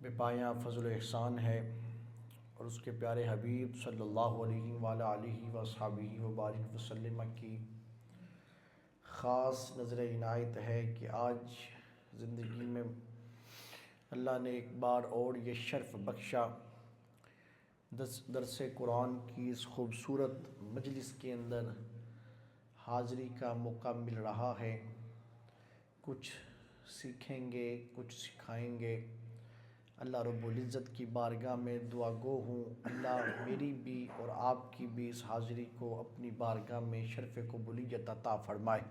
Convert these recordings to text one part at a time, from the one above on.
بے پایاں فضل و احسان ہے اور اس کے پیارے حبیب صلی اللہ علیہ وآلہ آلہ وصحبہ وبارک وسلم کی خاص نظر عنایت ہے کہ آج زندگی میں اللہ نے ایک بار اور یہ شرف بخشا، درس قرآن کی اس خوبصورت مجلس کے اندر حاضری کا موقع مل رہا ہے۔ کچھ سیکھیں گے، کچھ سکھائیں گے۔ اللہ رب العزت کی بارگاہ میں دعا گو ہوں، اللہ میری بھی اور آپ کی بھی اس حاضری کو اپنی بارگاہ میں شرف قبولیت عطا فرمائے۔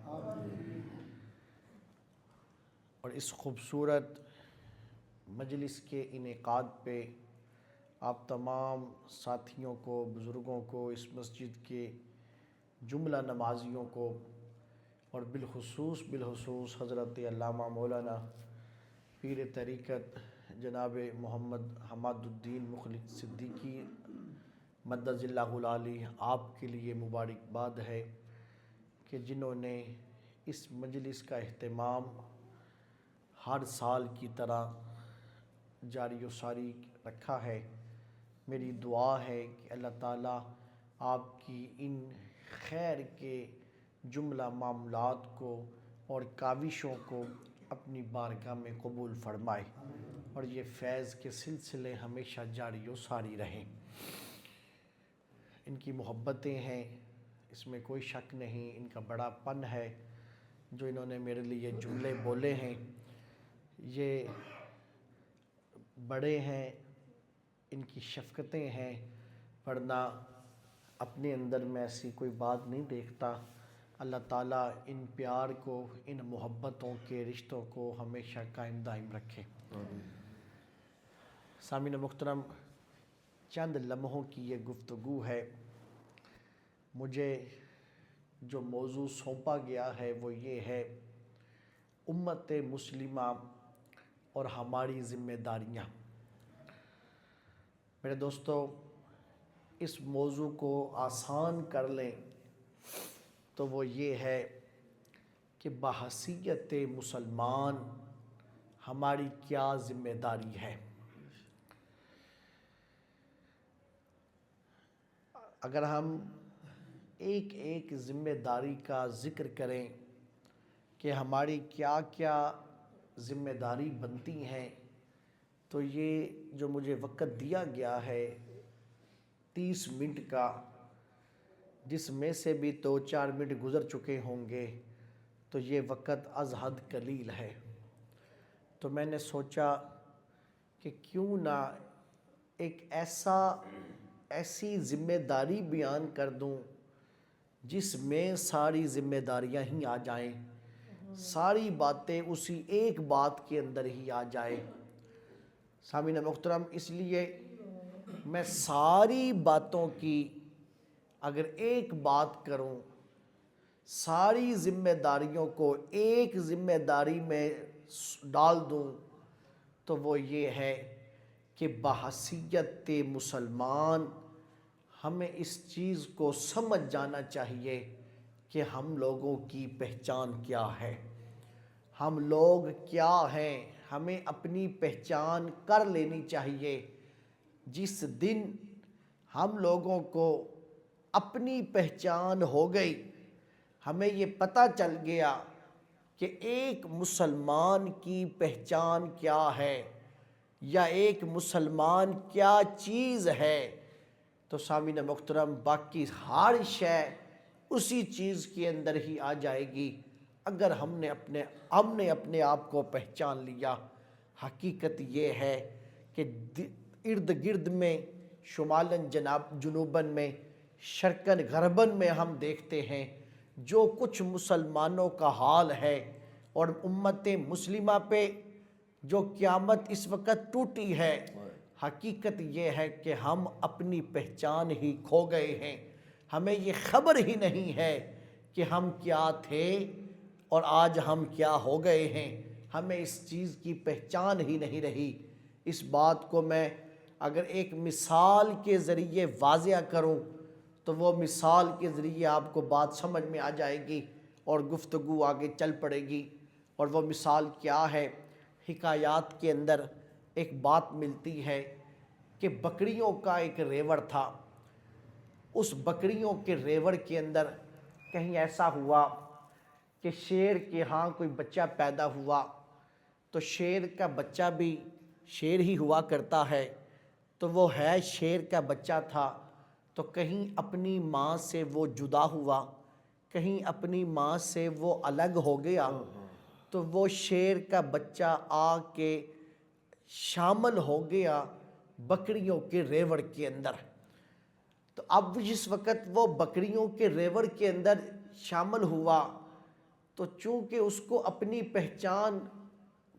اور اس خوبصورت مجلس کے انعقاد پہ آپ تمام ساتھیوں کو، بزرگوں کو، اس مسجد کے جملہ نمازیوں کو اور بالخصوص حضرت علامہ مولانا پیر طریقت جناب محمد حماد الدین مخلص صدیقی مدد اللہ العالی آپ کے لیے مبارکباد ہے کہ جنہوں نے اس مجلس کا اہتمام ہر سال کی طرح جاری و ساری رکھا ہے۔ میری دعا ہے کہ اللہ تعالیٰ آپ کی ان خیر کے جملہ معاملات کو اور کاوشوں کو اپنی بارگاہ میں قبول فرمائے اور یہ فیض کے سلسلے ہمیشہ جاری و ساری رہیں۔ ان کی محبتیں ہیں، اس میں کوئی شک نہیں، ان کا بڑا پن ہے جو انہوں نے میرے لیے جملے بولے ہیں۔ یہ بڑے ہیں، ان کی شفقتیں ہیں، ورنہ اپنے اندر میں ایسی کوئی بات نہیں دیکھتا۔ اللہ تعالیٰ ان پیار کو، ان محبتوں کے رشتوں کو ہمیشہ قائم دائم رکھے۔ سامعین محترم، چند لمحوں کی یہ گفتگو ہے۔ مجھے جو موضوع سونپا گیا ہے وہ یہ ہے، امت مسلمہ اور ہماری ذمہ داریاں۔ میرے دوستو، اس موضوع کو آسان کر لیں تو وہ یہ ہے کہ بحیثیت مسلمان ہماری کیا ذمہ داری ہے۔ اگر ہم ایک ایک ذمہ داری کا ذکر کریں کہ ہماری کیا کیا ذمہ داری بنتی ہیں، تو یہ جو مجھے وقت دیا گیا ہے 30 منٹ کا، جس میں سے بھی 2-4 منٹ گزر چکے ہوں گے، تو یہ وقت از حد قلیل ہے۔ تو میں نے سوچا کہ کیوں نہ ایک ایسی ذمہ داری بیان کر دوں جس میں ساری ذمہ داریاں ہی آ جائیں، ساری باتیں اسی ایک بات کے اندر ہی آ جائیں۔ سامعین محترم، اس لیے میں ساری باتوں کی اگر ایک بات کروں، ساری ذمہ داریوں کو ایک ذمہ داری میں ڈال دوں، تو وہ یہ ہے کہ بحیثیت مسلمان ہمیں اس چیز کو سمجھ جانا چاہیے کہ ہم لوگوں کی پہچان کیا ہے، ہم لوگ کیا ہیں۔ ہمیں اپنی پہچان کر لینی چاہیے۔ جس دن ہم لوگوں کو اپنی پہچان ہو گئی، ہمیں یہ پتہ چل گیا کہ ایک مسلمان کی پہچان کیا ہے یا ایک مسلمان کیا چیز ہے، تو سامعین محترم باقی ہر شے اسی چیز کے اندر ہی آ جائے گی۔ اگر ہم نے اپنے آپ کو پہچان لیا۔ حقیقت یہ ہے کہ ارد گرد میں، شمالاً جنوباً میں، شرقاً غرباً میں ہم دیکھتے ہیں جو کچھ مسلمانوں کا حال ہے، اور امت مسلمہ پہ جو قیامت اس وقت ٹوٹی ہے، حقیقت یہ ہے کہ ہم اپنی پہچان ہی کھو گئے ہیں۔ ہمیں یہ خبر ہی نہیں ہے کہ ہم کیا تھے اور آج ہم کیا ہو گئے ہیں۔ ہمیں اس چیز کی پہچان ہی نہیں رہی۔ اس بات کو میں اگر ایک مثال کے ذریعے واضح کروں تو وہ مثال کے ذریعے آپ کو بات سمجھ میں آ جائے گی اور گفتگو آگے چل پڑے گی۔ اور وہ مثال کیا ہے؟ حکایات کے اندر ایک بات ملتی ہے کہ بکریوں کا ایک ریوڑ تھا. اس بکریوں کے ریوڑ کے اندر کہیں ایسا ہوا کہ شیر کے ہاں کوئی بچہ پیدا ہوا. تو شیر کا بچہ بھی شیر ہی ہوا کرتا ہے، تو وہ ہے شیر کا بچہ تھا. تو کہیں اپنی ماں سے وہ جدا ہوا، کہیں اپنی ماں سے وہ الگ ہو گیا. تو وہ شیر کا بچہ آ کے شامل ہو گیا بکریوں کے ریوڑ کے اندر. تو اب جس وقت وہ بکریوں کے ریوڑ کے اندر شامل ہوا، تو چونکہ اس کو اپنی پہچان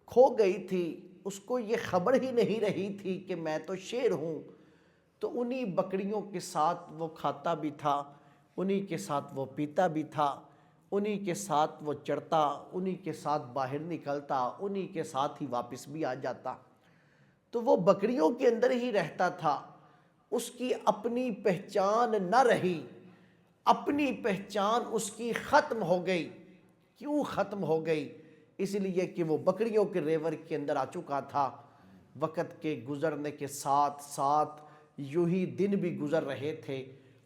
کھو گئی تھی، اس کو یہ خبر ہی نہیں رہی تھی کہ میں تو شیر ہوں، تو انہی بکریوں کے ساتھ وہ کھاتا بھی تھا، انہی کے ساتھ وہ پیتا بھی تھا، انہی کے ساتھ وہ چڑھتا، انہی کے ساتھ باہر نکلتا، انہی کے ساتھ ہی واپس بھی آ جاتا. تو وہ بکریوں کے اندر ہی رہتا تھا. اس کی اپنی پہچان نہ رہی، اپنی پہچان اس کی ختم ہو گئی. کیوں ختم ہو گئی؟ اس لیے کہ وہ بکریوں کے ریوڑ کے اندر آ چکا تھا. وقت کے گزرنے کے ساتھ ساتھ یوں ہی دن بھی گزر رہے تھے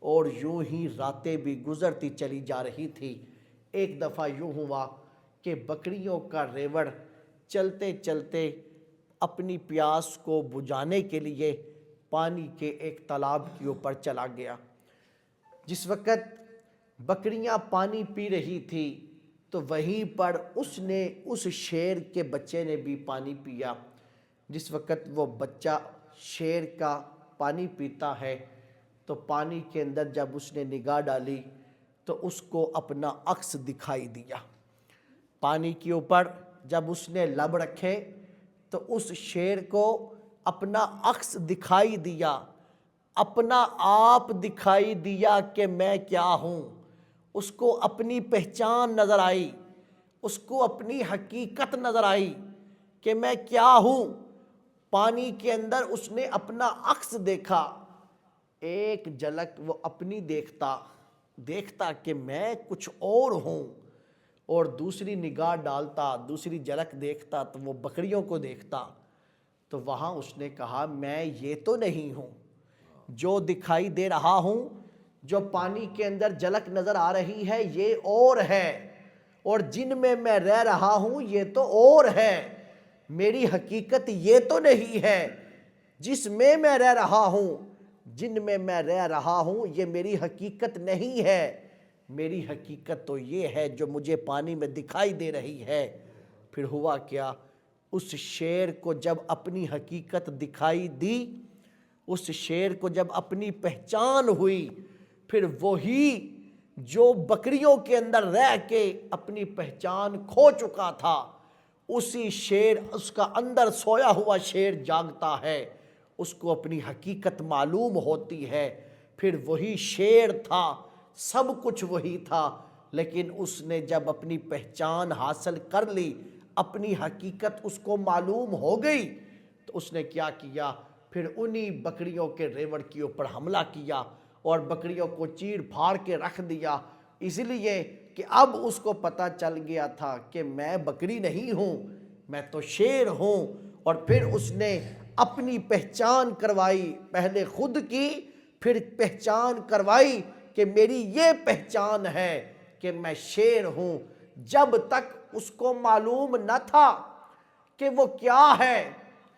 اور یوں ہی راتیں بھی گزرتی چلی جا رہی تھی. ایک دفعہ یوں ہوا کہ بکریوں کا ریوڑ چلتے چلتے اپنی پیاس کو بجھانے کے لیے پانی کے ایک تالاب کے اوپر چلا گیا. جس وقت بکریاں پانی پی رہی تھی تو وہیں پر اس شیر کے بچے نے بھی پانی پیا. جس وقت وہ بچہ شیر کا پانی پیتا ہے تو پانی کے اندر جب اس نے نگاہ ڈالی تو اس کو اپنا عکس دکھائی دیا. پانی کے اوپر جب اس نے لب رکھے تو اس شیر کو اپنا عکس دکھائی دیا، اپنا آپ دکھائی دیا کہ میں کیا ہوں. اس کو اپنی پہچان نظر آئی، اس کو اپنی حقیقت نظر آئی کہ میں کیا ہوں. پانی کے اندر اس نے اپنا عکس دیکھا. ایک جھلک وہ اپنی دیکھتا کہ میں کچھ اور ہوں، اور دوسری نگاہ ڈالتا، دوسری جھلک دیکھتا تو وہ بکریوں کو دیکھتا. تو وہاں اس نے کہا میں یہ تو نہیں ہوں، جو دکھائی دے رہا ہوں، جو پانی کے اندر جھلک نظر آ رہی ہے یہ اور ہے، اور جن میں میں رہ رہا ہوں یہ تو اور ہے. میری حقیقت یہ تو نہیں ہے. جس میں میں رہ رہا ہوں، جن میں میں رہ رہا ہوں یہ میری حقیقت نہیں ہے. میری حقیقت تو یہ ہے جو مجھے پانی میں دکھائی دے رہی ہے. پھر ہوا کیا؟ اس شیر کو جب اپنی حقیقت دکھائی دی، اس شیر کو جب اپنی پہچان ہوئی، پھر وہی جو بکریوں کے اندر رہ کے اپنی پہچان کھو چکا تھا، اسی شیر، اس کا اندر سویا ہوا شیر جاگتا ہے، اس کو اپنی حقیقت معلوم ہوتی ہے. پھر وہی شیر تھا، سب کچھ وہی تھا، لیکن اس نے جب اپنی پہچان حاصل کر لی، اپنی حقیقت اس کو معلوم ہو گئی، تو اس نے کیا کیا؟ پھر انہی بکریوں کے ریوڑ کے اوپر حملہ کیا اور بکریوں کو چیر پھاڑ کے رکھ دیا. اس لیے کہ اب اس کو پتہ چل گیا تھا کہ میں بکری نہیں ہوں، میں تو شیر ہوں. اور پھر اس نے اپنی پہچان کروائی، پہلے خود کی، پھر پہچان کروائی کہ میری یہ پہچان ہے کہ میں شیر ہوں. جب تک اس کو معلوم نہ تھا کہ وہ کیا ہے،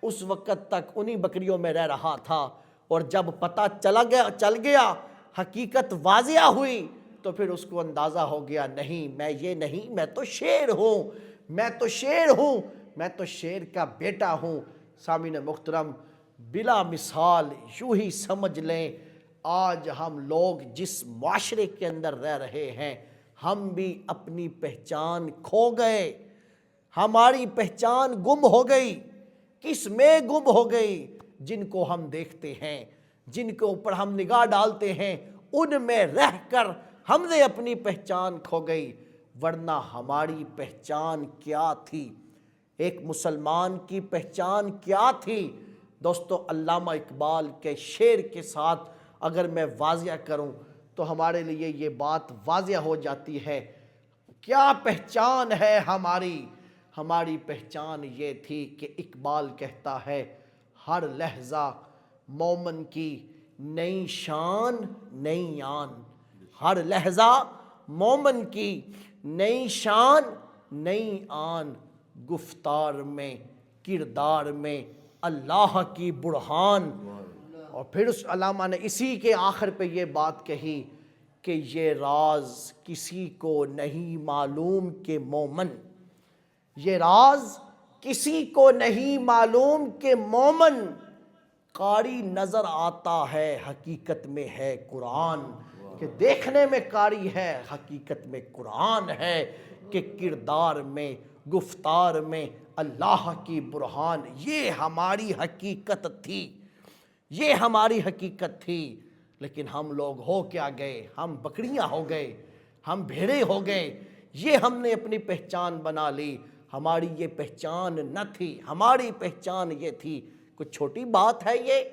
اس وقت تک انہی بکریوں میں رہ رہا تھا، اور جب پتہ چل گیا، حقیقت واضح ہوئی، تو پھر اس کو اندازہ ہو گیا نہیں میں یہ نہیں، میں تو شیر ہوں، میں تو شیر ہوں، میں تو شیر کا بیٹا ہوں. سامعین محترم، بلا مثال یوں ہی سمجھ لیں آج ہم لوگ جس معاشرے کے اندر رہ رہے ہیں، ہم بھی اپنی پہچان کھو گئے. ہماری پہچان گم ہو گئی. کس میں گم ہو گئی؟ جن کو ہم دیکھتے ہیں، جن کے اوپر ہم نگاہ ڈالتے ہیں، ان میں رہ کر ہم نے اپنی پہچان کھو گئی. ورنہ ہماری پہچان کیا تھی؟ ایک مسلمان کی پہچان کیا تھی؟ دوستو، علامہ اقبال کے شعر کے ساتھ اگر میں واضح کروں تو ہمارے لیے یہ بات واضح ہو جاتی ہے. کیا پہچان ہے ہماری؟ ہماری پہچان یہ تھی کہ اقبال کہتا ہے ہر لہجہ مومن کی نئی شان نئی آن، ہر لہجہ مومن کی نئی شان نئی آن، گفتار میں کردار میں اللہ کی برہان۔ اور پھر اس علامہ نے اسی کے آخر پہ یہ بات کہی کہ یہ راز کسی کو نہیں معلوم کہ مومن، یہ راز کسی کو نہیں معلوم کہ مومن، قاری نظر آتا ہے حقیقت میں ہے قرآن، کہ دیکھنے میں قاری ہے حقیقت میں قرآن ہے، کہ کردار میں گفتار میں اللہ کی برہان۔ یہ ہماری حقیقت تھی، یہ ہماری حقیقت تھی، لیکن ہم لوگ ہو کیا گئے؟ ہم بکریاں ہو گئے، ہم بھیڑے ہو گئے، یہ ہم نے اپنی پہچان بنا لی۔ ہماری یہ پہچان نہ تھی، ہماری پہچان یہ تھی۔ کچھ چھوٹی بات ہے یہ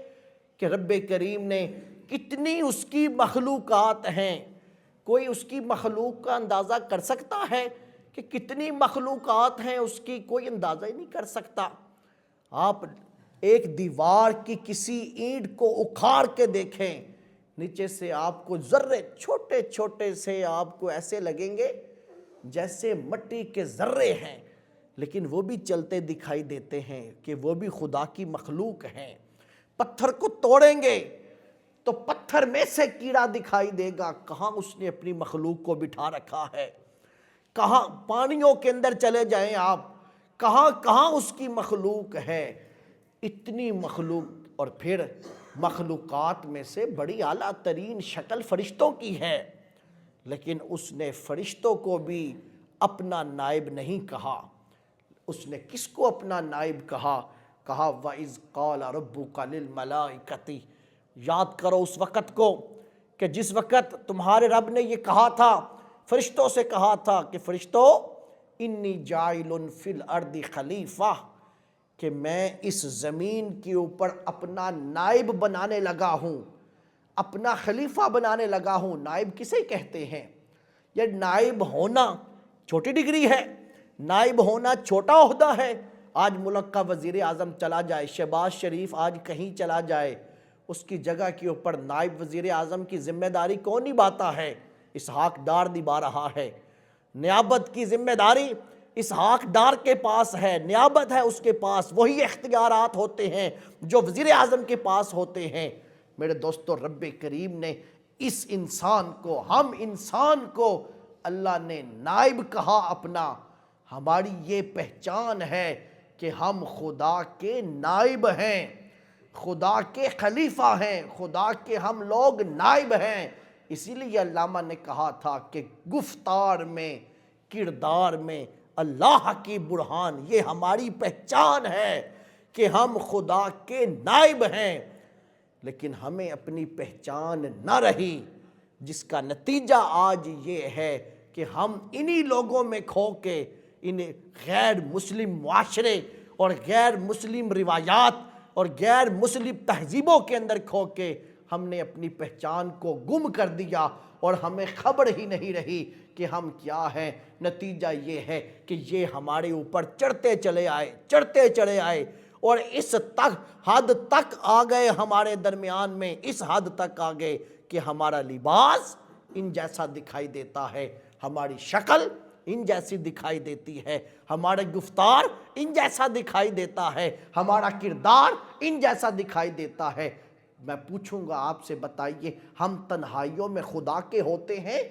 کہ رب کریم نے کتنی اس کی مخلوقات ہیں، کوئی اس کی مخلوق کا اندازہ کر سکتا ہے کہ کتنی مخلوقات ہیں اس کی؟ کوئی اندازہ ہی نہیں کر سکتا۔ آپ ایک دیوار کی کسی اینٹ کو اکھاڑ کے دیکھیں، نیچے سے آپ کو ذرے چھوٹے چھوٹے سے آپ کو ایسے لگیں گے جیسے مٹی کے ذرے ہیں، لیکن وہ بھی چلتے دکھائی دیتے ہیں کہ وہ بھی خدا کی مخلوق ہیں۔ پتھر کو توڑیں گے تو پتھر میں سے کیڑا دکھائی دے گا، کہاں اس نے اپنی مخلوق کو بٹھا رکھا ہے۔ کہاں پانیوں کے اندر چلے جائیں آپ، کہاں کہاں اس کی مخلوق ہے، اتنی مخلوق۔ اور پھر مخلوقات میں سے بڑی اعلیٰ ترین شکل فرشتوں کی ہے، لیکن اس نے فرشتوں کو بھی اپنا نائب نہیں کہا۔ اس نے کس کو اپنا نائب کہا؟ کہا وَإِذْ قَالَ رَبُّكَ لِلْمَلَائِكَةِ، یاد کرو اس وقت کو کہ جس وقت تمہارے رب نے یہ کہا تھا، فرشتوں سے کہا تھا کہ فرشتوں انی جاعل فی الارض خلیفہ، کہ میں اس زمین کے اوپر اپنا نائب بنانے لگا ہوں، اپنا خلیفہ بنانے لگا ہوں۔ نائب کسے کہتے ہیں؟ یہ نائب ہونا چھوٹی ڈگری ہے، نائب ہونا چھوٹا عہدہ ہے۔ آج ملک کا وزیر اعظم چلا جائے، شہباز شریف آج کہیں چلا جائے، اس کی جگہ کے اوپر نائب وزیر اعظم کی ذمہ داری کون نبھاتا ہے؟ اسحاق ڈار نبھا رہا ہے۔ نیابت کی ذمہ داری اسحاق ڈار کے پاس ہے، نیابت ہے اس کے پاس، وہی اختیارات ہوتے ہیں جو وزیر اعظم کے پاس ہوتے ہیں۔ میرے دوستو، رب کریم نے اس انسان کو، ہم انسان کو اللہ نے نائب کہا اپنا۔ ہماری یہ پہچان ہے کہ ہم خدا کے نائب ہیں، خدا کے خلیفہ ہیں، خدا کے ہم لوگ نائب ہیں۔ اسی لیے علامہ نے کہا تھا کہ گفتار میں کردار میں اللہ کی برہان، یہ ہماری پہچان ہے کہ ہم خدا کے نائب ہیں، لیکن ہمیں اپنی پہچان نہ رہی، جس کا نتیجہ آج یہ ہے کہ ہم انہی لوگوں میں کھو کے، ان غیر مسلم معاشرے اور غیر مسلم روایات اور غیر مسلم تہذیبوں کے اندر کھو کے ہم نے اپنی پہچان کو گم کر دیا، اور ہمیں خبر ہی نہیں رہی کہ ہم کیا ہیں۔ نتیجہ یہ ہے کہ یہ ہمارے اوپر چڑھتے چلے آئے اور اس حد تک آ گئے، ہمارے درمیان میں اس حد تک آ گئے کہ ہمارا لباس ان جیسا دکھائی دیتا ہے، ہماری شکل ان جیسی دکھائی دیتی ہے، ہمارے گفتار ان جیسا دکھائی دیتا ہے، ہمارا کردار ان جیسا دکھائی دیتا ہے۔ میں پوچھوں گا آپ سے، بتائیے ہم تنہائیوں میں خدا کے ہوتے ہیں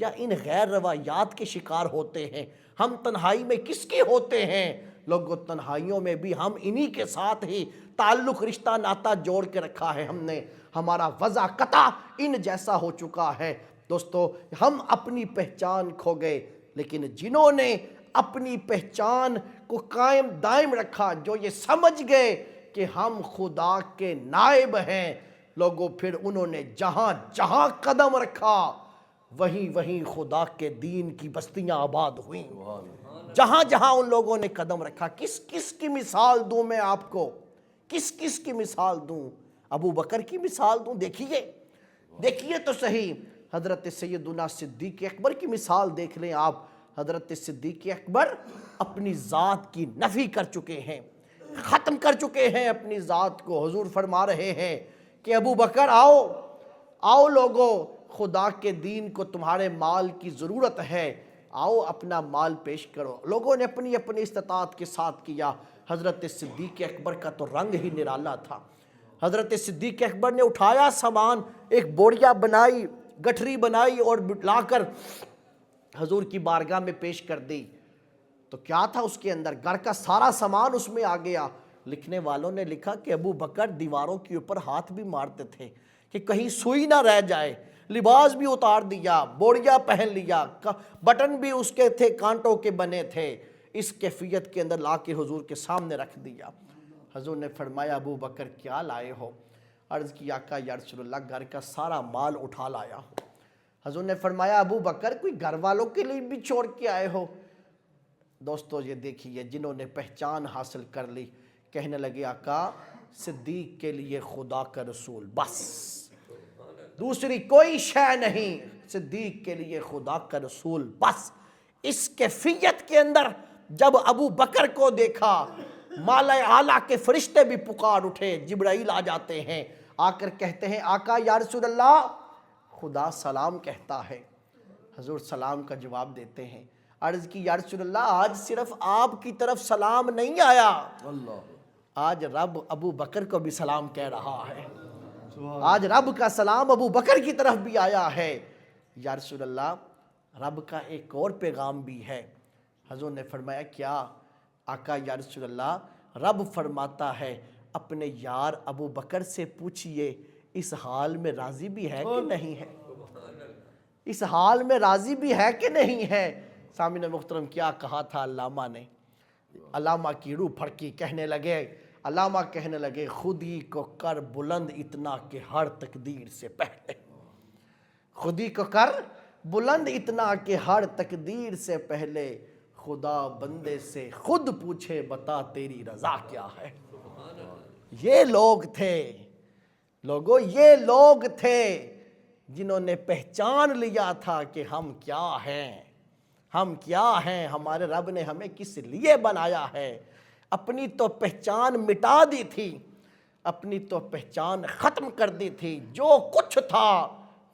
یا ان غیر روایات کے شکار ہوتے ہیں؟ ہم تنہائی میں کس کے ہوتے ہیں؟ لوگوں، تنہائیوں میں بھی ہم انہی کے ساتھ ہی تعلق، رشتہ، ناتا جوڑ کے رکھا ہے ہم نے، ہمارا وضع قطع ان جیسا ہو چکا ہے۔ دوستو، ہم اپنی پہچان کھو گئے، لیکن جنہوں نے اپنی پہچان کو قائم دائم رکھا، جو یہ سمجھ گئے کہ ہم خدا کے نائب ہیں، لوگوں پھر انہوں نے جہاں جہاں قدم رکھا وہیں خدا کے دین کی بستیاں آباد ہوئیں۔ جہاں جہاں ان لوگوں نے قدم رکھا، کس کس کی مثال دوں میں آپ کو؟ کس کس کی مثال دوں؟ ابو بکر کی مثال دوں؟ دیکھیے تو صحیح، حضرت سیدنا صدیق اکبر کی مثال دیکھ لیں آپ۔ حضرت صدیق اکبر اپنی ذات کی نفی کر چکے ہیں، ختم کر چکے ہیں اپنی ذات کو، حضور فرما رہے ہیں کہ ابو بکر آؤ، آؤ لوگو، خدا کے دین کو تمہارے مال کی ضرورت ہے، آؤ اپنا مال پیش کرو۔ لوگوں نے اپنی اپنی استطاعت کے ساتھ کیا۔ حضرت صدیق اکبر کا تو رنگ ہی نرالا تھا۔ حضرت صدیق اکبر نے اٹھایا سامان، ایک بوڑیا بنائی، گٹھری بنائی اور لا کر حضور کی بارگاہ میں پیش کر دی۔ تو کیا تھا اس کے اندر؟ گھر کا سارا سامان اس میں آ گیا۔ لکھنے والوں نے لکھا کہ ابو بکر دیواروں کے اوپر ہاتھ بھی مارتے تھے کہ کہیں سوئی نہ رہ جائے، لباس بھی اتار دیا، بوڑیا پہن لیا، بٹن بھی اس کے تھے کانٹوں کے بنے تھے، اس کیفیت کے اندر لا کے حضور کے سامنے رکھ دیا۔ حضور نے فرمایا ابو بکر کیا لائے ہو؟ عرض کی آقا یا رسول اللہ گھر کا سارا مال اٹھا لایا ہوں۔ حضور نے فرمایا ابو بکر کوئی گھر والوں کے لیے بھی چھوڑ کے آئے ہو؟ دوستو یہ دیکھیے، جنہوں نے پہچان حاصل کر لی کہنے لگے آقا صدیق کے لیے خدا کا رسول، بس دوسری کوئی شے نہیں، صدیق کے لیے خدا کا رسول بس۔ اس کیفیت کے اندر جب ابو بکر کو دیکھا، مالا اعلیٰ کے فرشتے بھی پکار اٹھے، جبرائیل آ جاتے ہیں، آ کر کہتے ہیں آقا یا رسول اللہ خدا سلام کہتا ہے۔ حضور سلام کا جواب دیتے ہیں۔ عرض کی یا رسول اللہ آج صرف آپ کی طرف سلام نہیں آیا، آج رب ابو بکر کو بھی سلام کہہ رہا ہے، آج رب کا سلام ابو بکر کی طرف بھی آیا ہے۔ یا رسول اللہ رب کا ایک اور پیغام بھی ہے۔ حضور نے فرمایا کیا؟ آقا یا رسول اللہ رب فرماتا ہے اپنے یار ابو بکر سے پوچھئے اس حال میں راضی بھی ہے کہ نہیں ہے، اس حال میں راضی بھی ہے کہ نہیں ہے۔ سامعین محترم کیا کہا تھا علامہ نے؟ علامہ کی روح پھڑکی، کہنے لگے خودی کو کر بلند اتنا کہ ہر تقدیر سے پہلے، خودی کو کر بلند اتنا کہ ہر تقدیر سے پہلے، خدا بندے سے خود پوچھے بتا تیری رضا کیا ہے۔ یہ لوگ تھے لوگوں، یہ لوگ تھے جنہوں نے پہچان لیا تھا کہ ہم کیا ہیں، ہم کیا ہیں، ہمارے رب نے ہمیں کس لیے بنایا ہے۔ اپنی تو پہچان مٹا دی تھی، اپنی تو پہچان ختم کر دی تھی، جو کچھ تھا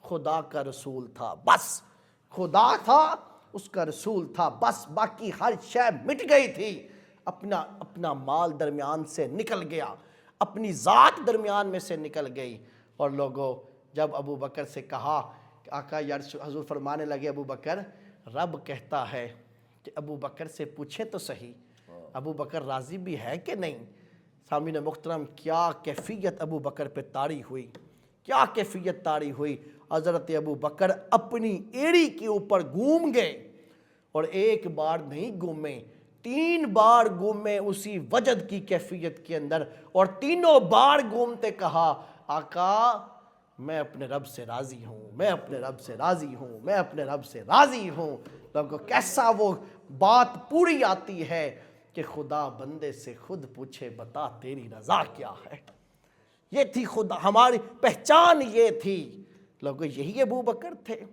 خدا کا رسول تھا، بس خدا تھا، اس کا رسول تھا، بس باقی ہر شے مٹ گئی تھی۔ اپنا مال درمیان سے نکل گیا، اپنی ذات درمیان میں سے نکل گئی۔ اور لوگوں جب ابو بکر سے کہا کہ آقا یا رسول، حضور فرمانے لگے ابو بکر رب کہتا ہے کہ ابو بکر سے پوچھیں تو صحیح ابو بکر راضی بھی ہے کہ نہیں۔ سامعین محترم کیا کیفیت ابو بکر پہ طاری ہوئی، کیا کیفیت طاری ہوئی۔ حضرت ابو بکر اپنی ایڑی کے اوپر گھوم گئے، اور ایک بار نہیں گھومے، 3 بار گھومے اسی وجد کی کیفیت کے اندر، اور تینوں بار گھومتے کہا آقا میں اپنے رب سے راضی ہوں، میں اپنے رب سے راضی ہوں، میں اپنے رب سے راضی ہوں۔ لوگوں کیسا وہ بات پوری آتی ہے کہ خدا بندے سے خود پوچھے بتا تیری رضا کیا ہے۔ یہ تھی خدا ہماری پہچان، یہ تھی لوگوں، یہی ابو بکر تھے۔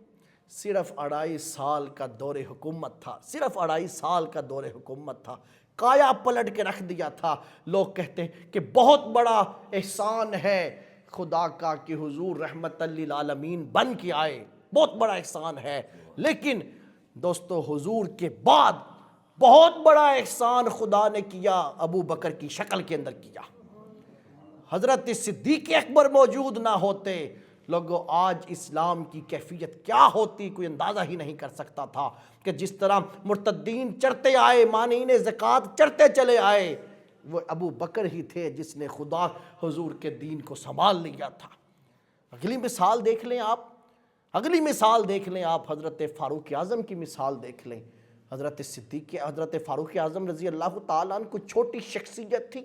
صرف 2.5 سال کا دور حکومت تھا، صرف 2.5 سال کا دور حکومت تھا، کایا پلٹ کے رکھ دیا تھا۔ لوگ کہتے ہیں کہ بہت بڑا احسان ہے خدا کا کہ حضور رحمت للعالمین بن کے آئے، بہت بڑا احسان ہے، لیکن دوستو حضور کے بعد بہت بڑا احسان خدا نے کیا، ابو بکر کی شکل کے اندر کیا۔ حضرت صدیق اکبر موجود نہ ہوتے لوگوں آج اسلام کی کیفیت کیا ہوتی کوئی اندازہ ہی نہیں کر سکتا تھا، کہ جس طرح مرتدین چڑھتے آئے، مانعین زکوٰۃ چڑھتے چلے آئے، وہ ابو بکر ہی تھے جس نے خدا حضور کے دین کو سنبھال لیا تھا۔ اگلی مثال دیکھ لیں آپ، اگلی مثال دیکھ لیں آپ، حضرت فاروق اعظم کی مثال دیکھ لیں۔ حضرت فاروق اعظم رضی اللہ تعالیٰ عنہ کوئی چھوٹی شخصیت تھی،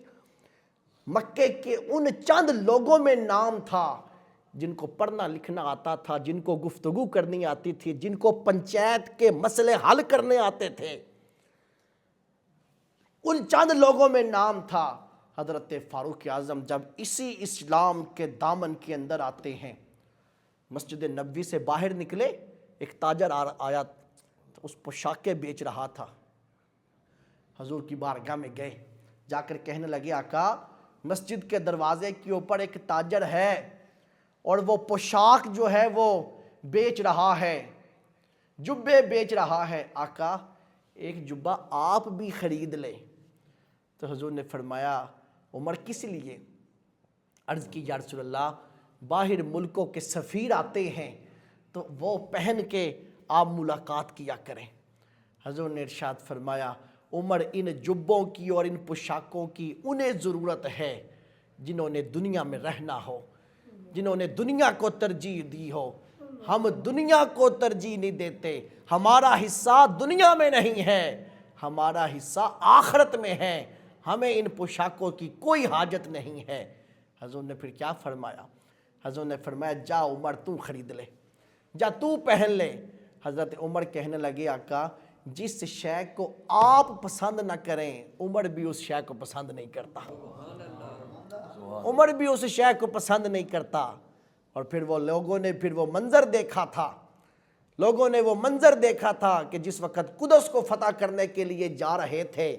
مکے کے ان چند لوگوں میں نام تھا جن کو پڑھنا لکھنا آتا تھا، جن کو گفتگو کرنی آتی تھی، جن کو پنچایت کے مسئلے حل کرنے آتے تھے، ان چند لوگوں میں نام تھا حضرت فاروق اعظم۔ جب اسی اسلام کے دامن کے اندر آتے ہیں، مسجد نبوی سے باہر نکلے، ایک تاجر آیا، اس پوشاکیں بیچ رہا تھا، حضور کی بارگاہ میں گئے، جا کر کہنے لگے آقا مسجد کے دروازے کے اوپر ایک تاجر ہے اور وہ پوشاک جو ہے وہ بیچ رہا ہے، جبے بیچ رہا ہے، آقا ایک جبہ آپ بھی خرید لیں۔ تو حضور نے فرمایا عمر کس لیے؟ عرض کی یا رسول اللہ باہر ملکوں کے سفیر آتے ہیں تو وہ پہن کے آپ ملاقات کیا کریں۔ حضور نے ارشاد فرمایا عمر ان جبوں کی اور ان پوشاکوں کی انہیں ضرورت ہے جنہوں نے دنیا میں رہنا ہو، جنہوں نے دنیا کو ترجیح دی ہو۔ ہم دنیا کو ترجیح نہیں دیتے، ہمارا حصہ دنیا میں نہیں ہے، ہمارا حصہ آخرت میں ہے، ہمیں ان پوشاکوں کی کوئی حاجت نہیں ہے۔ حضور نے پھر کیا فرمایا؟ حضور نے فرمایا جا عمر تو خرید لے، جا تو پہن لے۔ حضرت عمر کہنے لگے آقا جس شے کو آپ پسند نہ کریں عمر بھی اس شے کو پسند نہیں کرتا، عمر بھی اس شے کو پسند نہیں کرتا۔ اور پھر وہ لوگوں نے وہ منظر دیکھا تھا، لوگوں نے وہ منظر دیکھا تھا کہ جس وقت قدس کو فتح کرنے کے لیے جا رہے تھے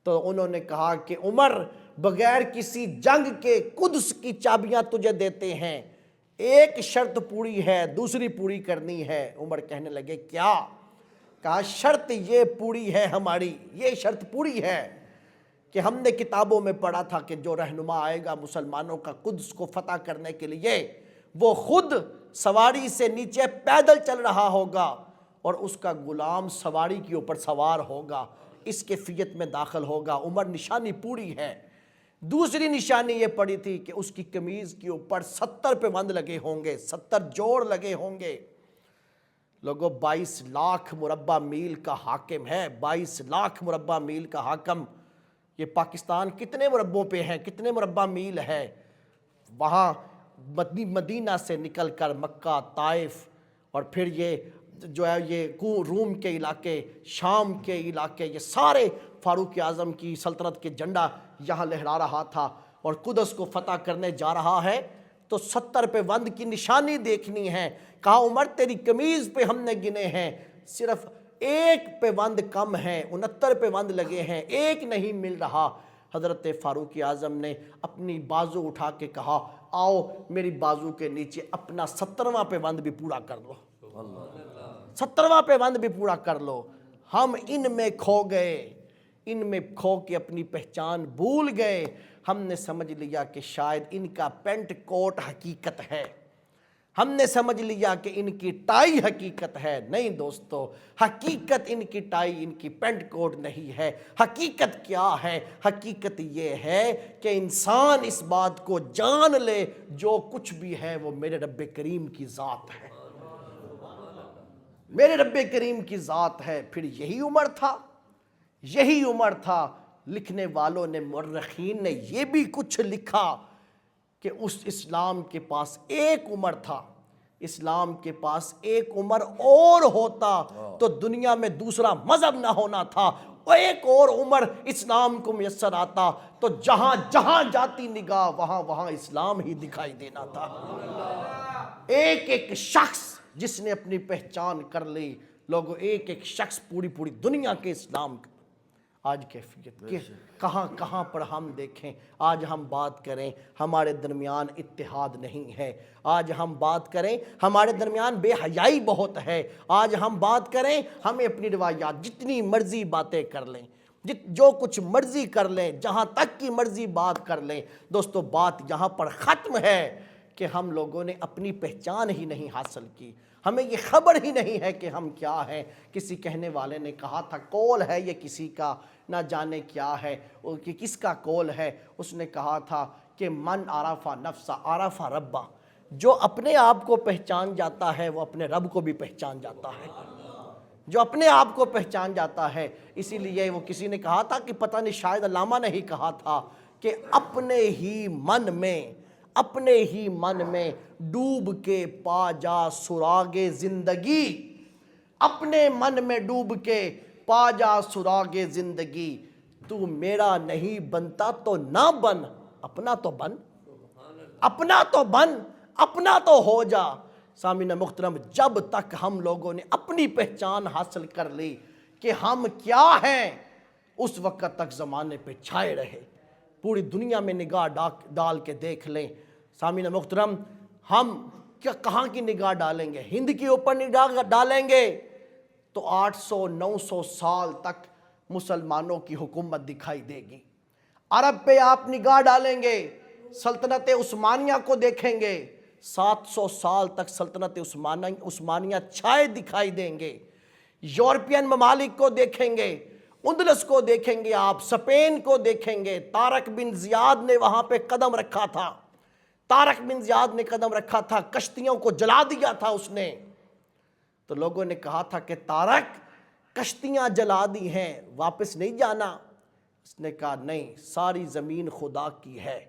تو انہوں نے کہا کہ عمر بغیر کسی جنگ کے قدس کی چابیاں تجھے دیتے ہیں، ایک شرط پوری ہے، دوسری پوری کرنی ہے۔ عمر کہنے لگے کیا؟ کہا شرط یہ پوری ہے ہماری، یہ شرط پوری ہے کہ ہم نے کتابوں میں پڑھا تھا کہ جو رہنما آئے گا مسلمانوں کا قدس کو فتح کرنے کے لیے وہ خود سواری سے نیچے پیدل چل رہا ہوگا اور اس کا غلام سواری کے اوپر سوار ہوگا، اس کیفیت میں داخل ہوگا۔ عمر نشانی پوری ہے۔ دوسری نشانی یہ پڑی تھی کہ اس کی قمیض کے اوپر 70 پیوند لگے ہوں گے، 70 جوڑ لگے ہوں گے۔ لوگوں 22 لاکھ مربع میل کا حاکم ہے، 22 لاکھ مربع میل کا حاکم۔ یہ پاکستان کتنے مربعوں پہ ہے، کتنے مربع میل ہے؟ وہاں مدینہ سے نکل کر مکہ، طائف اور پھر یہ جو ہے یہ روم کے علاقے، شام کے علاقے، یہ سارے فاروق اعظم کی سلطنت کے جھنڈا یہاں لہرا رہا تھا اور قدس کو فتح کرنے جا رہا ہے تو 70 پیوند کی نشانی دیکھنی ہے۔ کہا عمر تیری قمیض پہ ہم نے گنے ہیں، صرف ایک پیوند کم ہے، 69 پیوند لگے ہیں، ایک نہیں مل رہا۔ حضرت فاروق اعظم نے اپنی بازو اٹھا کے کہا آؤ میری بازو کے نیچے اپنا 70واں پیوند بھی پورا کر لو، 70واں پیوند بھی پورا کر لو۔ ہم ان میں کھو گئے، ان میں کھو کے اپنی پہچان بھول گئے۔ ہم نے سمجھ لیا کہ شاید ان کا پینٹ کوٹ حقیقت ہے، ہم نے سمجھ لیا کہ ان کی ٹائی حقیقت ہے۔ نہیں دوستو، حقیقت ان کی ٹائی، ان کی پینٹ کوٹ نہیں ہے۔ حقیقت کیا ہے؟ حقیقت یہ ہے کہ انسان اس بات کو جان لے جو کچھ بھی ہے وہ میرے رب کریم کی ذات ہے، میرے رب کریم کی ذات ہے۔ پھر یہی عمر تھا، یہی عمر تھا۔ لکھنے والوں نے، مورخین نے یہ بھی کچھ لکھا کہ اس اسلام کے پاس ایک عمر تھا، اسلام کے پاس ایک عمر اور ہوتا تو دنیا میں دوسرا مذہب نہ ہونا تھا، ایک اور عمر اسلام کو میسر آتا تو جہاں جہاں جاتی نگاہ وہاں وہاں اسلام ہی دکھائی دینا تھا۔ ایک ایک شخص جس نے اپنی پہچان کر لی، لوگوں ایک ایک شخص پوری دنیا کے اسلام کا آج کیفیت کہ کہاں کہاں پر ہم دیکھیں۔ آج ہم بات کریں ہمارے درمیان اتحاد نہیں ہے، آج ہم بات کریں ہمارے درمیان بے حیائی بہت ہے، آج ہم بات کریں ہمیں اپنی روایات جتنی مرضی باتیں کر لیں، جو کچھ مرضی کر لیں، جہاں تک کی مرضی بات کر لیں۔ دوستو بات یہاں پر ختم ہے کہ ہم لوگوں نے اپنی پہچان ہی نہیں حاصل کی، ہمیں یہ خبر ہی نہیں ہے کہ ہم کیا ہیں۔ کسی کہنے والے نے کہا تھا قول ہے یہ کسی کا، نہ جانے کیا ہے کہ کس کا قول ہے۔ اس نے کہا تھا کہ من عرف نفسہ عرف ربہ، جو اپنے آپ کو پہچان جاتا ہے وہ اپنے رب کو بھی پہچان جاتا ہے، جو اپنے آپ کو پہچان جاتا ہے۔ اسی لیے وہ کسی نے کہا تھا کہ پتہ نہیں شاید علامہ نے ہی کہا تھا کہ اپنے ہی من میں ڈوب کے پا جا سراغ زندگی، اپنے من میں ڈوب کے پا جا سراغ زندگی، تو میرا نہیں بنتا تو نہ بن، اپنا تو بن، اپنا تو بن، اپنا تو ہو جا۔ سامعین محترم، جب تک ہم لوگوں نے اپنی پہچان حاصل کر لی کہ ہم کیا ہیں، اس وقت تک زمانے پہ چھائے رہے۔ پوری دنیا میں نگاہ ڈال کے دیکھ لیں سامعین محترم، ہم کہاں کی نگاہ ڈالیں گے؟ ہند کے اوپر نگاہ ڈالیں گے تو 800-900 سال تک مسلمانوں کی حکومت دکھائی دے گی۔ عرب پہ آپ نگاہ ڈالیں گے، سلطنت عثمانیہ کو دیکھیں گے، 700 سال تک سلطنت عثمانیہ چھائے دکھائی دیں گے۔ یورپین ممالک کو دیکھیں گے، اندلس کو دیکھیں گے، آپ اسپین کو دیکھیں گے، طارق بن زیاد نے وہاں پہ قدم رکھا تھا، طارق بن زیاد نے قدم رکھا تھا، کشتیوں کو جلا دیا تھا اس نے۔ تو لوگوں نے کہا تھا کہ طارق کشتیاں جلا دی ہیں، واپس نہیں جانا۔ اس نے کہا نہیں، ساری زمین خدا کی ہے،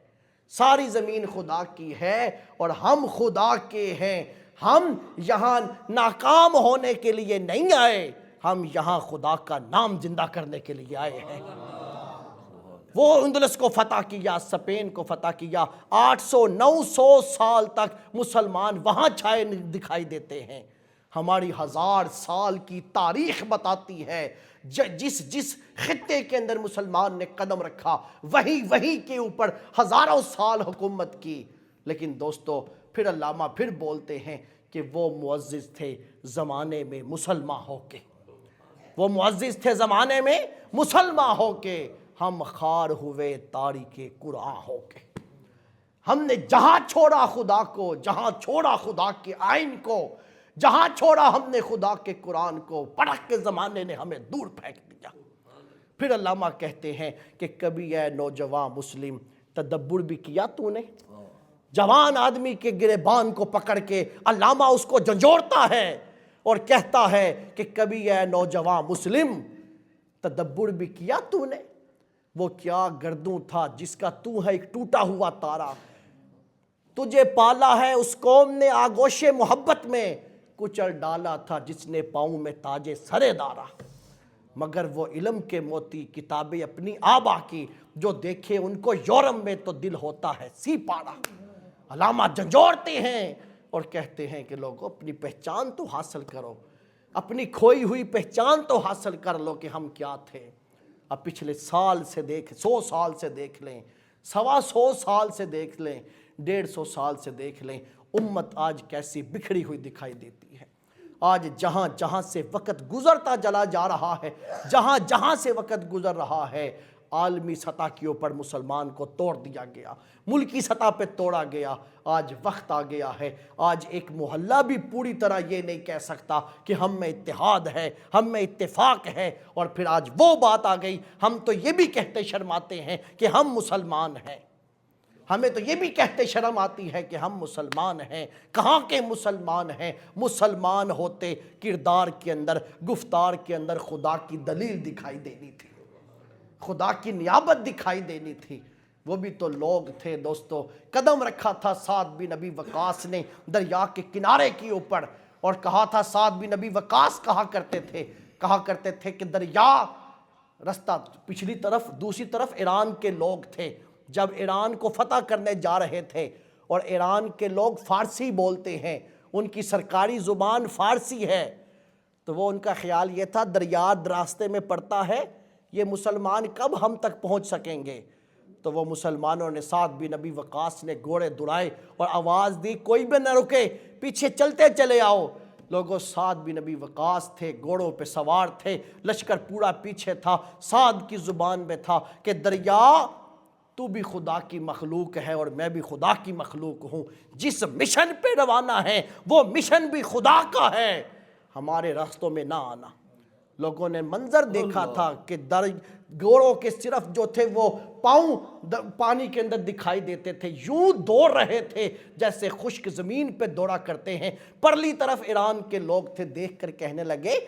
ساری زمین خدا کی ہے اور ہم خدا کے ہیں۔ ہم یہاں ناکام ہونے کے لیے نہیں آئے، ہم یہاں خدا کا نام زندہ کرنے کے لیے آئے ہیں۔ وہ اندلس کو فتح کیا، اسپین کو فتح کیا، 800-900 سال تک مسلمان وہاں چھائے دکھائی دیتے ہیں۔ ہماری 1000 سال کی تاریخ بتاتی ہے جس خطے کے اندر مسلمان نے قدم رکھا وہی کے اوپر ہزاروں سال حکومت کی۔ لیکن دوستو پھر علامہ پھر بولتے ہیں کہ وہ معزز تھے زمانے میں مسلمان ہو کے، وہ معزز تھے زمانے میں مسلمان ہو کے، ہم خار ہوئے تاریخ قرآن ہو کے۔ ہم نے جہاں چھوڑا خدا کو، جہاں چھوڑا خدا کے آئین کو، جہاں چھوڑا ہم نے خدا کے قرآن کو، پڑھ کے زمانے نے ہمیں دور پھینک دیا۔ پھر علامہ کہتے ہیں کہ کبھی اے نوجوان مسلم تدبر بھی کیا تو نے؟ جوان آدمی کے گریبان کو پکڑ کے علامہ اس کو جھنجھوڑتا ہے اور کہتا ہے کہ کبھی اے نوجوان مسلم تدبر بھی کیا تو نے؟ وہ کیا گردوں تھا جس کا تو ہے ایک ٹوٹا ہوا تارا، تجھے پالا ہے اس قوم نے آغوش محبت میں، کچل ڈالا تھا جس نے پاؤں میں تاج سرے دارا، مگر وہ علم کے موتی کتابیں اپنی آبا کی، جو دیکھے ان کو یورپ میں تو دل ہوتا ہے سی پاڑا۔ علامہ جھنجھوڑتے ہیں اور کہتے ہیں کہ لوگوں اپنی پہچان تو حاصل کرو، اپنی کھوئی ہوئی پہچان تو حاصل کر لو کہ ہم کیا تھے۔ اب پچھلے سال سے 100 سال سے دیکھ لیں، 125 سال سے دیکھ لیں، 150 سال سے دیکھ لیں، امت آج کیسی بکھری ہوئی دکھائی دیتی ہے۔ آج جہاں جہاں سے وقت گزرتا چلا جا رہا ہے، جہاں جہاں سے وقت گزر رہا ہے، عالمی سطح کے اوپر مسلمان کو توڑ دیا گیا، ملکی سطح پہ توڑا گیا۔ آج وقت آ گیا ہے، آج ایک محلہ بھی پوری طرح یہ نہیں کہہ سکتا کہ ہم میں اتحاد ہے، ہم میں اتفاق ہے۔ اور پھر آج وہ بات آ گئی، ہم تو یہ بھی کہتے شرماتے ہیں کہ ہم مسلمان ہیں، ہمیں تو یہ بھی کہتے شرم آتی ہے کہ ہم مسلمان ہیں۔ کہاں کے مسلمان ہیں؟ مسلمان ہوتے کردار کے اندر، گفتار کے اندر خدا کی دلیل دکھائی دینی تھی، خدا کی نیابت دکھائی دینی تھی۔ وہ بھی تو لوگ تھے دوستو، قدم رکھا تھا سعد بن ابی وقاص نے دریا کے کنارے کے اوپر، اور کہا تھا سعد بن ابی وقاص کہا کرتے تھے کہ دریا رستہ پچھلی طرف، دوسری طرف ایران کے لوگ تھے۔ جب ایران کو فتح کرنے جا رہے تھے، اور ایران کے لوگ فارسی بولتے ہیں، ان کی سرکاری زبان فارسی ہے، تو وہ ان کا خیال یہ تھا دریا راستے میں پڑتا ہے، یہ مسلمان کب ہم تک پہنچ سکیں گے؟ تو وہ مسلمانوں نے سعد بن ابی وقاص نے گھوڑے دوڑائے اور آواز دی کوئی بھی نہ رکے، پیچھے چلتے چلے آؤ۔ لوگوں سعد بن ابی وقاص تھے، گھوڑوں پہ سوار تھے، لشکر پورا پیچھے تھا، سعد کی زبان میں تھا کہ دریا تو بھی خدا کی مخلوق ہے اور میں بھی خدا کی مخلوق ہوں، جس مشن پہ روانہ ہے وہ مشن بھی خدا کا ہے، ہمارے راستوں میں نہ آنا۔ لوگوں نے منظر دیکھا تھا کہ گھوڑوں کے صرف جو تھے وہ پاؤں پانی کے اندر دکھائی دیتے تھے، یوں دوڑ رہے تھے جیسے خشک زمین پہ دوڑا کرتے ہیں۔ پرلی طرف ایران کے لوگ تھے، دیکھ کر کہنے لگے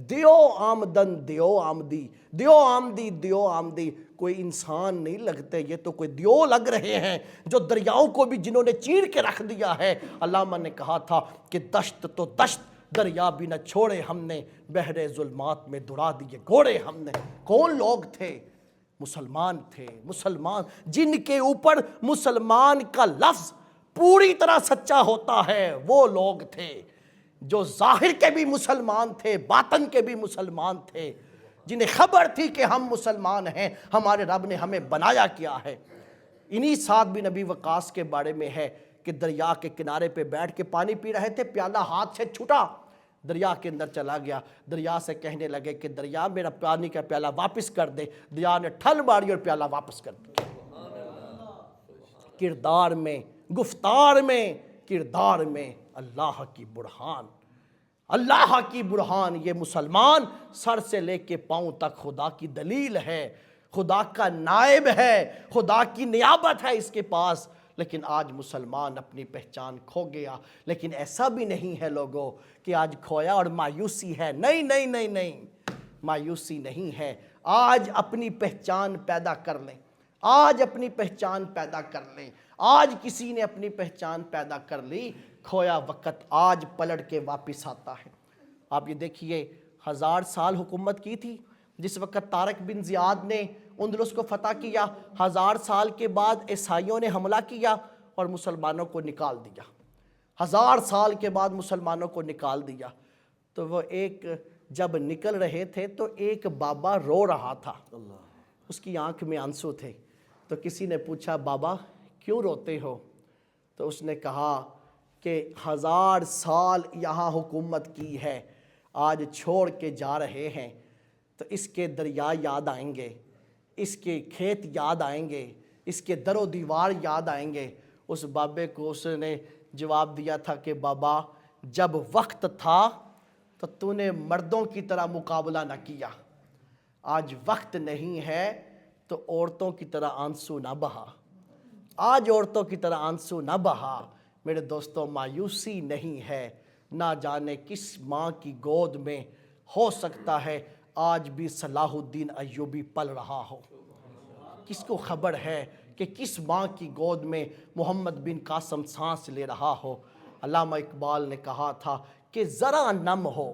دیو آمدن دیو آمدی، دیو آمدی دیو آمدی، کوئی انسان نہیں لگتے، یہ تو کوئی دیو لگ رہے ہیں جو دریاؤں کو بھی جنہوں نے چیر کے رکھ دیا ہے۔ علامہ نے کہا تھا کہ دشت تو دشت دریا بھی نہ چھوڑے ہم نے، بحر ظلمات میں دوڑا دیے گھوڑے ہم نے۔ کون لوگ تھے؟ مسلمان تھے، مسلمان جن کے اوپر مسلمان کا لفظ پوری طرح سچا ہوتا ہے، وہ لوگ تھے جو ظاہر کے بھی مسلمان تھے، باطن کے بھی مسلمان تھے، جنہیں خبر تھی کہ ہم مسلمان ہیں، ہمارے رب نے ہمیں بنایا کیا ہے۔ انہی سعد بن ابی وقاص کے بارے میں ہے کہ دریا کے کنارے پہ بیٹھ کے پانی پی رہے تھے، پیالہ ہاتھ سے چھٹا، دریا کے اندر چلا گیا، دریا سے کہنے لگے کہ دریا میرا پانی کا پیالہ واپس کر دے، دریا نے ٹھل ماری اور پیالہ واپس کر دیا۔ کردار میں، گفتار میں، کردار میں اللہ کی برہان، اللہ کی برہان۔ یہ مسلمان سر سے لے کے پاؤں تک خدا کی دلیل ہے، خدا کا نائب ہے، خدا کی نیابت ہے اس کے پاس۔ لیکن آج مسلمان اپنی پہچان کھو گیا۔ لیکن ایسا بھی نہیں ہے لوگوں کہ آج کھویا اور مایوسی ہے، نہیں نہیں نہیں نہیں، مایوسی نہیں ہے۔ آج اپنی پہچان پیدا کر لیں، آج اپنی پہچان پیدا کر لیں۔ آج کسی نے اپنی پہچان پیدا کر لی، کھویا وقت آج پلٹ کے واپس آتا ہے۔ آپ یہ دیکھیے 1000 سال حکومت کی تھی، جس وقت طارق بن زیاد نے اندلس کو فتح کیا، 1000 سال کے بعد عیسائیوں نے حملہ کیا اور مسلمانوں کو نکال دیا۔ 1000 سال کے بعد مسلمانوں کو نکال دیا۔ تو وہ ایک جب نکل رہے تھے تو ایک بابا رو رہا تھا، اس کی آنکھ میں آنسو تھے۔ تو کسی نے پوچھا بابا کیوں روتے ہو؟ تو اس نے کہا کہ 1000 سال یہاں حکومت کی ہے، آج چھوڑ کے جا رہے ہیں تو اس کے دریا یاد آئیں گے، اس کے کھیت یاد آئیں گے، اس کے در و دیوار یاد آئیں گے۔ اس بابے کو اس نے جواب دیا تھا کہ بابا جب وقت تھا تو تو نے مردوں کی طرح مقابلہ نہ کیا، آج وقت نہیں ہے تو عورتوں کی طرح آنسو نہ بہا، آج عورتوں کی طرح آنسو نہ بہا۔ میرے دوستوں مایوسی نہیں ہے، نہ جانے کس ماں کی گود میں ہو سکتا ہے آج بھی صلاح الدین ایوبی پل رہا ہو۔ کس کو خبر ہے کہ کس ماں کی گود میں محمد بن قاسم سانس لے رہا ہو۔ علامہ اقبال نے کہا تھا کہ ذرا نم ہو،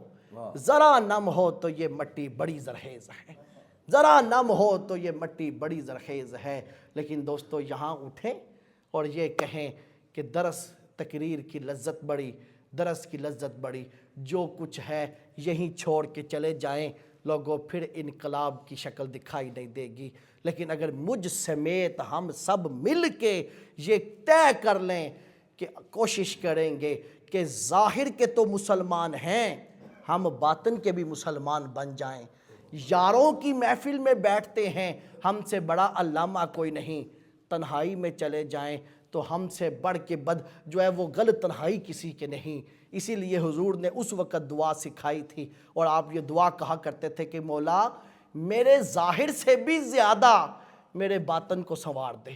ذرا نم ہو تو یہ مٹی بڑی زرخیز ہے، ذرا نم ہو تو یہ مٹی بڑی زرخیز ہے۔ لیکن دوستو یہاں اٹھیں اور یہ کہیں کہ درس تقریر کی لذت بڑی، درس کی لذت بڑی، جو کچھ ہے یہیں چھوڑ کے چلے جائیں لوگوں، پھر انقلاب کی شکل دکھائی نہیں دے گی۔ لیکن اگر مجھ سمیت ہم سب مل کے یہ طے کر لیں کہ کوشش کریں گے کہ ظاہر کے تو مسلمان ہیں، ہم باطن کے بھی مسلمان بن جائیں۔ یاروں کی محفل میں بیٹھتے ہیں، ہم سے بڑا علامہ کوئی نہیں، تنہائی میں چلے جائیں تو ہم سے بڑھ کے بد جو ہے وہ غلط تنہائی کسی کے نہیں۔ اسی لیے حضور نے اس وقت دعا سکھائی تھی، اور آپ یہ دعا کہا کرتے تھے کہ مولا میرے ظاہر سے بھی زیادہ میرے باطن کو سنوار دے،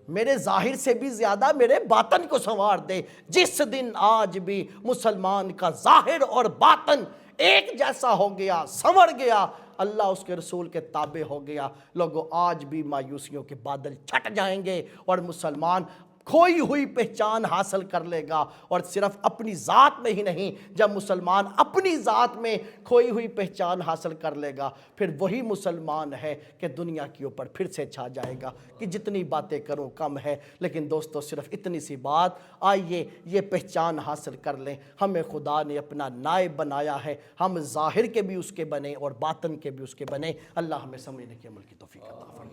میرے ظاہر سے بھی زیادہ میرے باطن کو سنوار دے۔ جس دن آج بھی مسلمان کا ظاہر اور باطن ایک جیسا ہو گیا، سنور گیا، اللہ اس کے رسول کے تابع ہو گیا، لوگوں آج بھی مایوسیوں کے بادل چھٹ جائیں گے اور مسلمان کھوئی ہوئی پہچان حاصل کر لے گا۔ اور صرف اپنی ذات میں ہی نہیں، جب مسلمان اپنی ذات میں کھوئی ہوئی پہچان حاصل کر لے گا، پھر وہی مسلمان ہے کہ دنیا کے اوپر پھر سے چھا جائے گا۔ کہ جتنی باتیں کروں کم ہے، لیکن دوستو صرف اتنی سی بات، آئیے یہ پہچان حاصل کر لیں، ہمیں خدا نے اپنا نائب بنایا ہے، ہم ظاہر کے بھی اس کے بنے اور باطن کے بھی اس کے بنے۔ اللہ ہمیں سمجھنے کی عمل کی توفیق عطا فرمائے۔